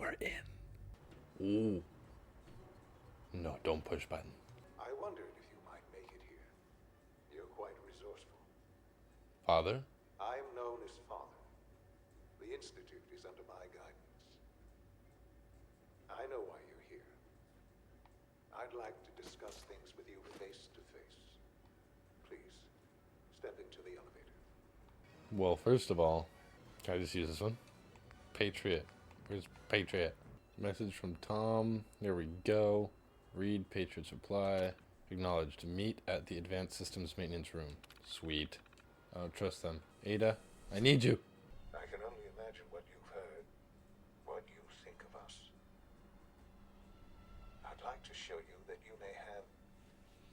we're in. Ooh. No, don't push button. I wondered if you might make it here. You're quite resourceful. Father? I am known as Father. The Institute is under my guidance. I know why you're here. I'd like to discuss things with you face to face. Please, step into the elevator. Well, first of all, can I just use this one? Patriot. Where's Patriot? Message from Tom. There we go. Read Patriot's reply. Acknowledge to meet at the Advanced Systems Maintenance Room. Sweet. I don't trust them. Ada, I need you. I can only imagine what you've heard, what you think of us. I'd like to show you that you may have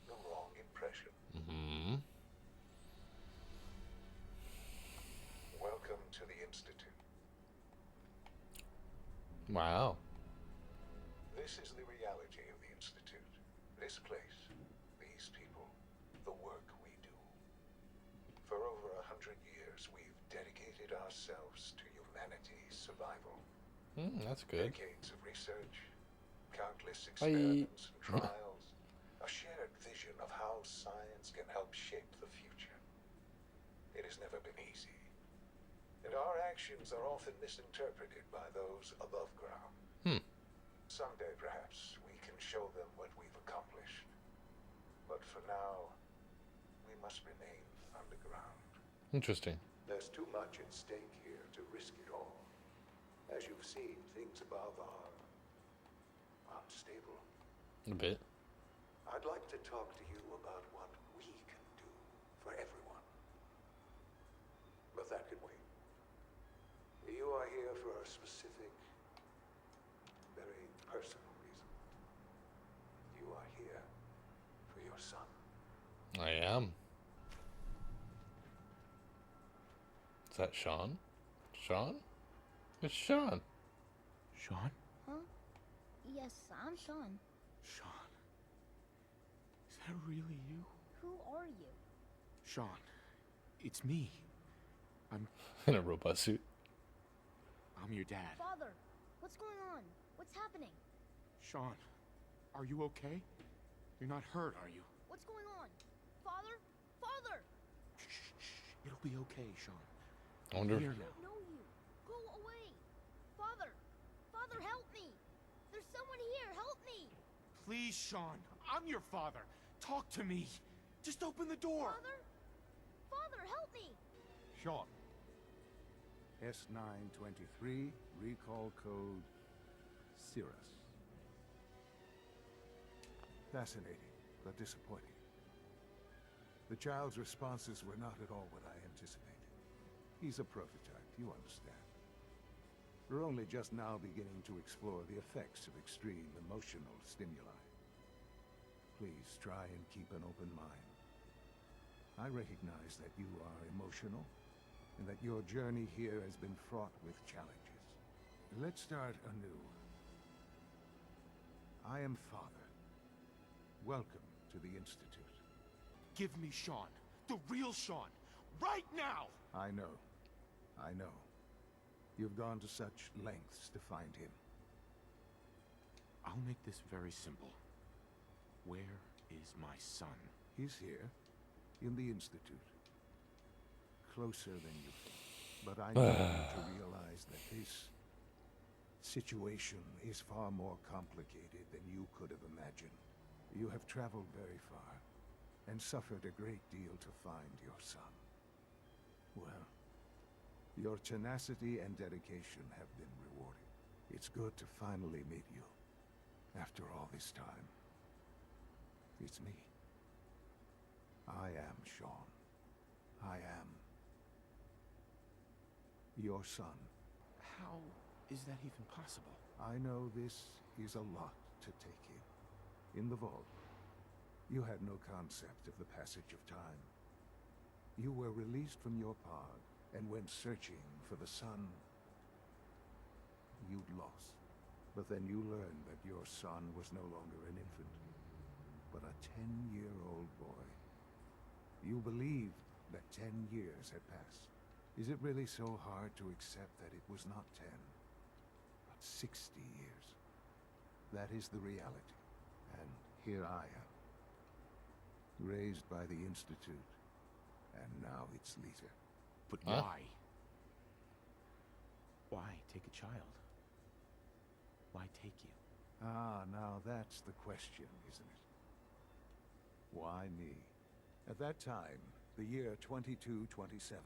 the wrong impression. Mm-hmm. Welcome to the Institute. Wow. This is the reality of the Institute. This place, these people, the work we do. For over 100 years, we've dedicated ourselves to humanity's survival. That's good. Decades of research, countless experiments and trials, a shared vision of how science can help shape the future. It has never been easy, and our actions are often misinterpreted by those above ground. Someday, perhaps, we can show them what we've accomplished. But for now, we must remain underground. Interesting. There's too much at stake here to risk it all. As you've seen, things above are unstable. A bit. I'd like to talk to you about what we can do for everyone. But that can wait. You are here for a specific, very personal reason. You are here for your son. I am. Is that Sean? Sean? It's Sean. Sean? Huh? Yes, I'm Sean. Sean? Is that really you? Who are you? Sean, it's me. In a robot suit. I'm your dad. Father, what's going on? What's happening? Sean, are you okay? You're not hurt, are you? What's going on? Father? Father! Shh. It'll be okay, Sean. I wonder Here if... now. I don't know you. Go away. Father! Father, help me! There's someone here. Help me! Please, Sean. I'm your father. Talk to me. Just open the door. Father? Father, help me! Sean. S923, recall code Cirrus. Fascinating, but disappointing. The child's responses were not at all what I anticipated. He's a prototype, you understand. We're only just now beginning to explore the effects of extreme emotional stimuli. Please try and keep an open mind. I recognize that you are emotional, and that your journey here has been fraught with challenges. Let's start anew. I am Father. Welcome to the Institute. Give me Sean. The real Sean. Right now! I know. I know. You've gone to such lengths to find him. I'll make this very simple. Where is my son? He's here, in the Institute. Closer than you think. But I need you to realize that this situation is far more complicated than you could have imagined. You have traveled very far, and suffered a great deal to find your son. Well, your tenacity and dedication have been rewarded. It's good to finally meet you, after all this time. It's me. I am Sean. I am your son. How is that even possible? I know this is a lot to take in. In the vault, you had no concept of the passage of time. You were released from your pod and went searching for the son you'd lost. But then you learned that your son was no longer an infant, but a 10-year-old boy. You believed that 10 years had passed. Is it really so hard to accept that it was not 10, but 60 years. That is the reality. And here I am, raised by the Institute, and now its leader. But Huh? why? Why take a child? Why take you? Ah, now that's the question, isn't it? Why me? At that time, the year 2227,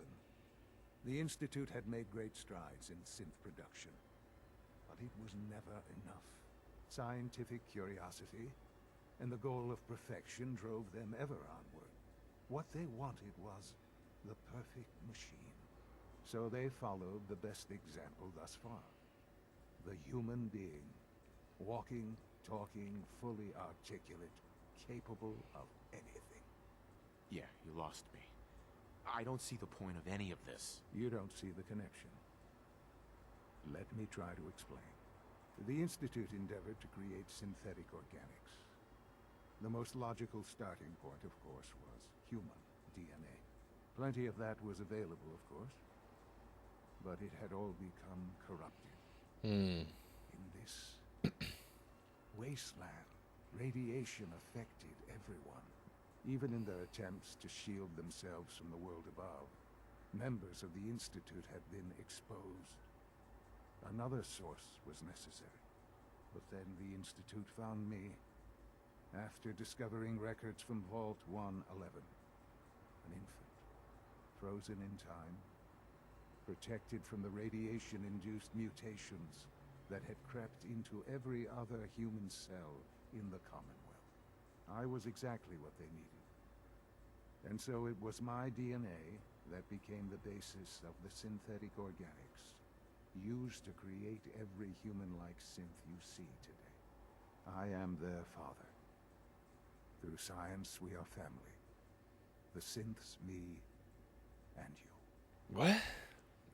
the Institute had made great strides in synth production. But it was never enough. Scientific curiosity and the goal of perfection drove them ever onward. What they wanted was the perfect machine. So they followed the best example thus far. The human being. Walking, talking, fully articulate, capable of anything. Yeah, you lost me. I don't see the point of any of this. You don't see the connection. Let me try to explain. The Institute endeavored to create synthetic organics. The most logical starting point, of course, was human DNA. Plenty of that was available, of course. But it had all become corrupted. In this wasteland, radiation affected everyone. Even in their attempts to shield themselves from the world above, members of the Institute had been exposed. Another source was necessary. But then the Institute found me after discovering records from Vault 111. An infant, frozen in time, protected from the radiation-induced mutations that had crept into every other human cell in the Commonwealth. I was exactly what they needed. And so it was my DNA that became the basis of the synthetic organics used to create every human-like synth you see today. I am their father. Through science, we are family. The synths, me, and you. What?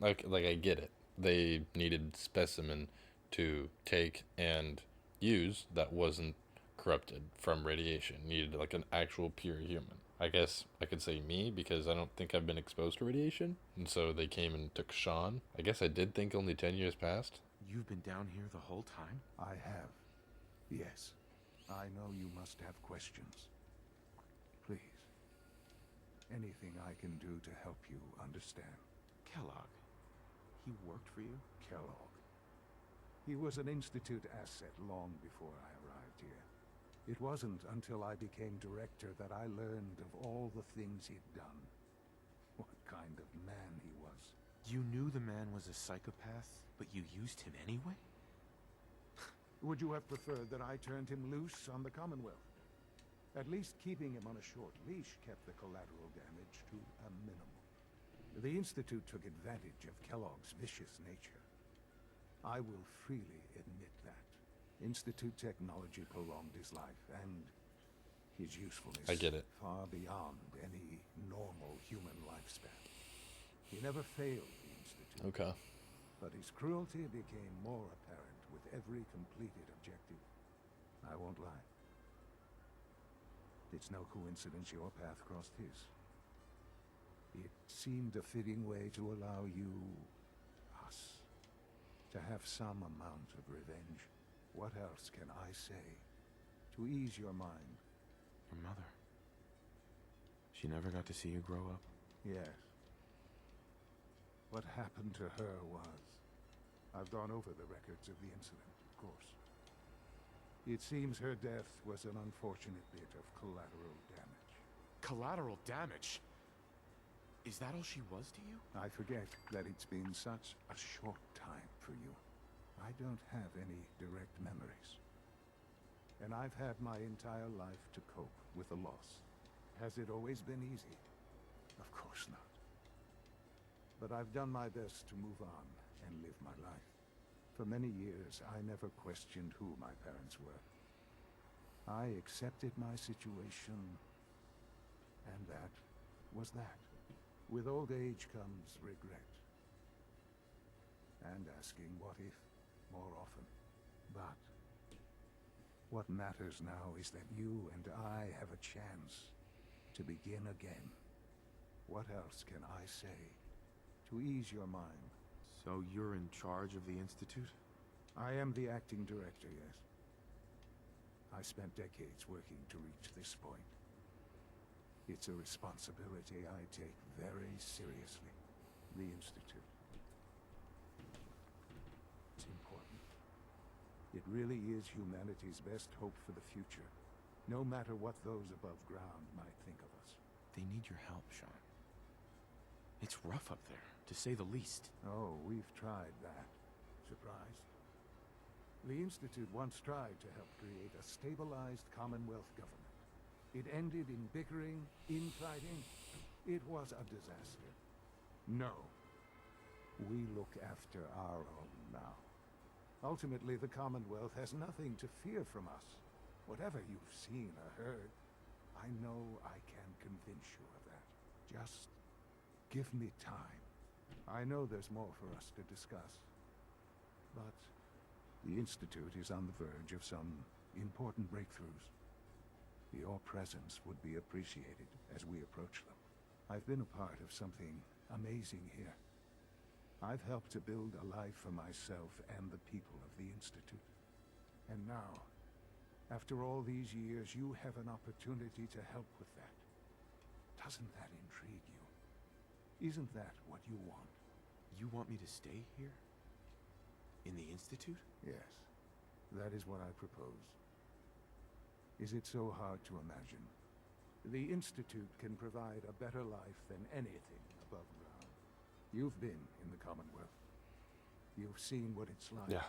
Like I get it. They needed specimen to take and use that wasn't corrupted from radiation. Needed like an actual pure human. I guess I could say me because I don't think I've been exposed to radiation. And so they came and took Sean. I guess I did think only 10 years passed. You've been down here the whole time? I have. Yes. I know you must have questions. Please. Anything I can do to help you understand. Kellogg. He worked for you? Kellogg. He was an Institute asset long before I arrived here. It wasn't until I became director that I learned of all the things he'd done. What kind of man he was. You knew the man was a psychopath, but you used him anyway? Would you have preferred that I turned him loose on the Commonwealth? At least keeping him on a short leash kept the collateral damage to a minimum. The Institute took advantage of Kellogg's vicious nature. I will freely admit that. Institute technology prolonged his life, and his usefulness I get it. far beyond any normal human lifespan. He never failed the Institute. Okay. But his cruelty became more apparent with every completed objective. I won't lie. It's no coincidence your path crossed his. It seemed a fitting way to allow you, us, to have some amount of revenge. What else can I say to ease your mind? Your mother. She never got to see you grow up? Yes. What happened to her was... I've gone over the records of the incident, of course. It seems her death was an unfortunate bit of collateral damage. Collateral damage? Is that all she was to you? I forget that it's been such a short time for you. I don't have any direct memories. And I've had my entire life to cope with the loss. Has it always been easy? Of course not. But I've done my best to move on and live my life. For many years, I never questioned who my parents were. I accepted my situation, and that was that. With old age comes regret. And asking what if more often. But what matters now is that you and I have a chance to begin again. What else can I say to ease your mind? So you're in charge of the Institute? I am the acting director, yes. I spent decades working to reach this point. It's a responsibility I take very seriously. The Institute. It's important. It really is humanity's best hope for the future, no matter what those above ground might think of us. They need your help, Sean. It's rough up there, to say the least. Oh, we've tried that. Surprised? The Institute once tried to help create a stabilized Commonwealth government. It ended in bickering, infighting. It was a disaster. No. We look after our own now. Ultimately, the Commonwealth has nothing to fear from us. Whatever you've seen or heard, I know I can convince you of that. Just give me time. I know there's more for us to discuss. But the Institute is on the verge of some important breakthroughs. Your presence would be appreciated as we approach them. I've been a part of something amazing here. I've helped to build a life for myself and the people of the Institute. And now, after all these years, you have an opportunity to help with that. Doesn't that intrigue you? Isn't that what you want? You want me to stay here? In the Institute? Yes, that is what I propose. Is it so hard to imagine? The Institute can provide a better life than anything above ground. You've been in the Commonwealth. You've seen what it's like. Yeah.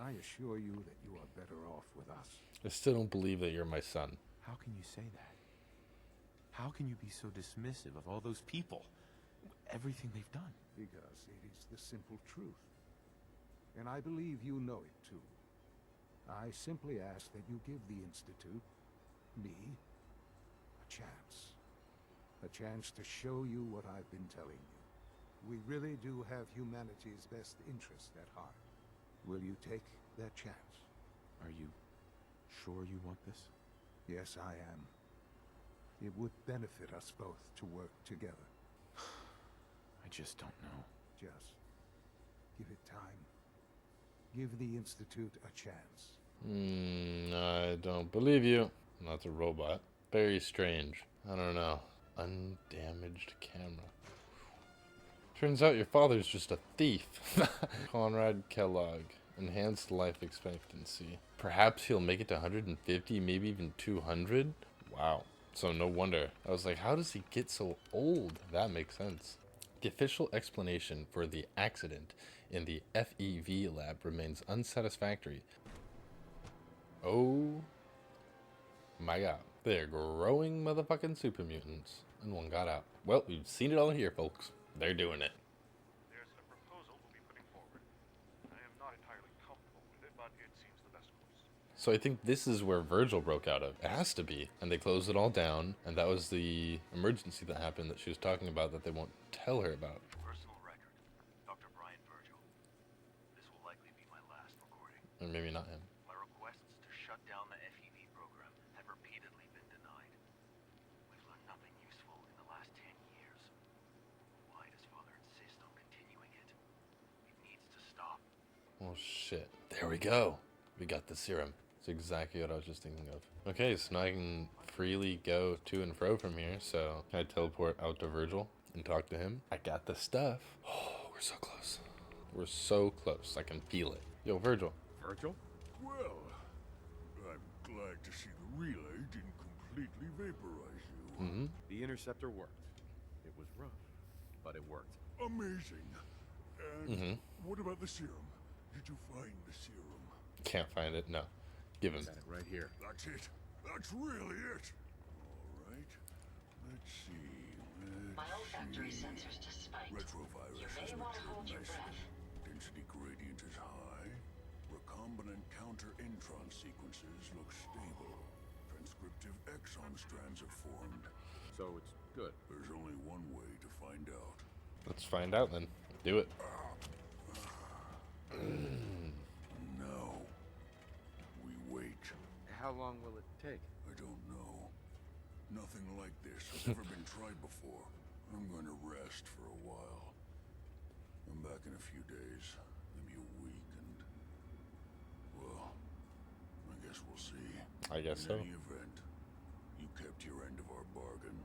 I assure you that you are better off with us. I still don't believe that you're my son. How can you say that? How can you be so dismissive of all those people? Everything they've done? Because it is the simple truth. And I believe you know it too. I simply ask that you give the Institute, me, a chance. A chance to show you what I've been telling you. We really do have humanity's best interest at heart. Will you take that chance? Are you sure you want this? Yes, I am. It would benefit us both to work together. I just don't know. Just give it time. Give the Institute a chance. I don't believe you. Not a robot. Very strange. I don't know. Undamaged camera. Turns out your father's just a thief. Conrad Kellogg. Enhanced life expectancy. Perhaps he'll make it to 150, maybe even 200? Wow. So no wonder. I was like, how does he get so old? That makes sense. The official explanation for the accident in the FEV lab remains unsatisfactory. Oh my god. They're growing motherfucking super mutants. And one got out. Well, we've seen it all here, folks. They're doing it. There's a proposal we'll be putting forward. I am not entirely comfortable with it, but it seems the best course. So I think this is where Virgil broke out of. It has to be. And they closed it all down. And that was the emergency that happened that she was talking about that they won't tell her about. Personal record. Dr. Brian Virgil. This will likely be my last recording. Or maybe not him. My requests to shut down the FEV program have repeatedly been denied. We've learned nothing useful in the last 10 years. Why does Father insist on continuing it? It needs to stop. Oh shit. There we go. We got the serum. It's exactly what I was just thinking of. Okay, so now I can freely go to and fro from here. So can I teleport out to Virgil and talk to him? I got the stuff. Oh, we're so close. We're so close. I can feel it. Yo, Virgil. Virgil? Well, I'm glad to see the relay didn't completely vaporize you. Mm-hmm. The interceptor worked. It was rough, but it worked. Amazing. And Mm-hmm. what about the serum? Did you find the serum? Can't find it. No. Give him. Got it right here. That's it. That's really it. All right. Let's see. Biofactory sensors to spike. Retrovirus You may has want to hold your matured breath. nicely. Density gradient is high. Recombinant counter-intron sequences look stable. Transcriptive exon strands have formed. So it's good. There's only one way to find out. Let's find out then. Do it. No. We wait. How long will it take? I don't know. Nothing like this has ever been tried before. I'm going to rest for a while. I'm back in a few days, maybe a week, and Guess we'll see. I guess In so. any event, you kept your end of our bargain.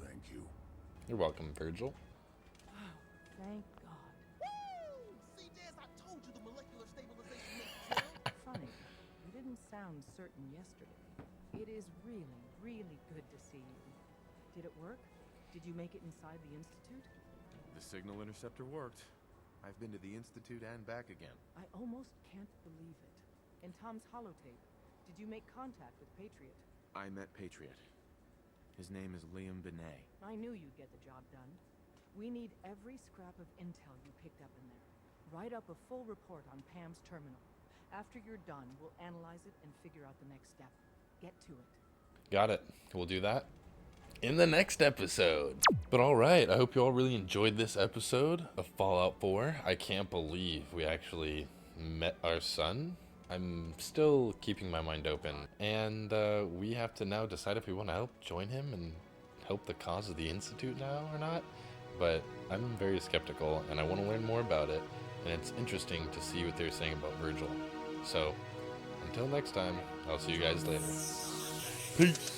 Thank you. You're welcome, Virgil. Thank God. Woo! See, Des, I told you the molecular stabilization makes it Funny, you didn't sound certain yesterday. It is really, really good to see you. Did it work? Did you make it inside the Institute? The signal interceptor worked. I've been to the Institute and back again. I almost can't believe it. In Tom's holotape, did you make contact with Patriot? I met Patriot. His name is Liam Benet. I knew you'd get the job done. We need every scrap of intel you picked up in there. Write up a full report on Pam's terminal. After you're done, we'll analyze it and figure out the next step. Get to it. Got it. We'll do that in the next episode. But alright, I hope you all really enjoyed this episode of Fallout 4. I can't believe we actually met our son. I'm still keeping my mind open. And we have to now decide if we want to help join him and help the cause of the Institute now or not. But I'm very skeptical and I want to learn more about it. And it's interesting to see what they're saying about Virgil. So, until next time, I'll see you guys later. Peace!